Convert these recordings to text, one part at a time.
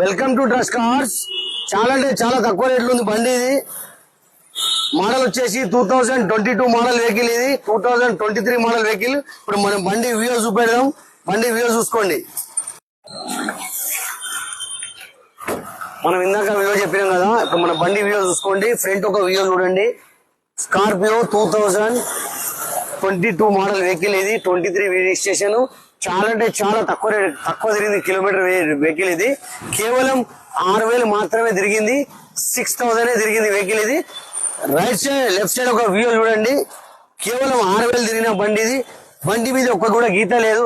Welcome to trust cars. చాలా అంటే చాలా తక్కువ రేట్లు ఉంది బండి. ఇది మోడల్ వచ్చేసి 2022 మోడల్ వెహికల్. ఇది 2023 మోడల్ వెహికల్. ఇప్పుడు మనం బండి వ్యూ చూపెడదాం. బండి వ్యూ చూసుకోండి. మనం ఇందాక వ్యూ చెప్పినాం కదా, ఇప్పుడు మన బండి వ్యూ చూసుకోండి. ఫ్రంట్ ఒక వ్యూ చూడండి. Scorpio 2022 model vehicle. ఇది 23 రిజిస్ట్రేషన్. చాలా అంటే చాలా తక్కువ తిరిగింది కిలోమీటర్ వెహికల్. ఇది కేవలం 6,000 మాత్రమే తిరిగింది. 6,000 తిరిగింది వెహికల్. ఇది రైట్ సైడ్ లెఫ్ట్ సైడ్ ఒక వ్యూ చూడండి. కేవలం 6,000 తిరిగిన బండి. ఇది బండి మీద ఒక్క కూడా గీత లేదు.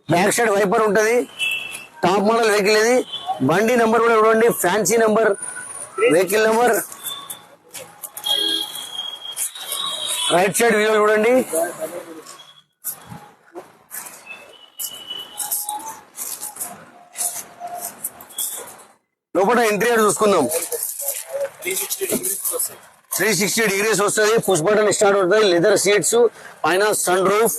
బ్యాక్ సైడ్ వైపర్ ఉంటది. Top model vehicle. ఇది బండి నెంబర్ కూడా చూడండి. Fancy number, vehicle number. Right side view చూడండి. లోపల ఇంటీరియర్ చూసుకుందాం. 360 డిగ్రీస్ వస్తుంది. పుష్ బటన్ స్టార్ట్ అవుతుంది. లెదర్ సీట్స్, పైన sun roof.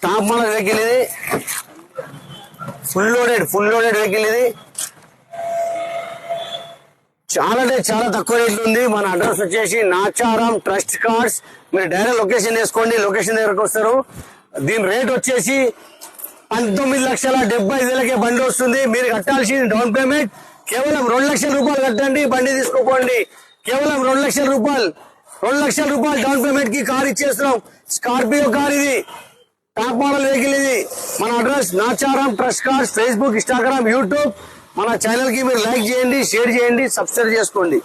Top model vehicle. ఇది ఫుల్ లోడెడ్ వెహికల్. ఇది చాలా అంటే చాలా తక్కువ రేట్లు ఉంది. మన అడ్రస్ వచ్చేసి నాచారం ట్రస్ట్ కార్స్. మీరు డైరెక్ట్ లొకేషన్ వేసుకోండి, లొకేషన్ దగ్గరకు వస్తారు. దీని రేట్ వచ్చేసి 19,70,000 బండి వస్తుంది. మీరు కట్టాల్సిన డౌన్ పేమెంట్ కేవలం 2 లక్షల రూపాయలు కట్టండి, బండి తీసుకోపోండి. కేవలం 2 లక్షల రూపాయలు. 2 లక్షల రూపాయలు డౌన్ పేమెంట్ కి కార్ ఇచ్చేస్తున్నాం. Scorpio car. ఇది టాప్ మోడల్ వెహికల్. ఇది మన address Nacharam trust cars. Facebook, Instagram, YouTube. మన ఛానల్ కి మీరు లైక్ చేయండి, షేర్ చేయండి, సబ్స్క్రైబ్ చేసుకోండి.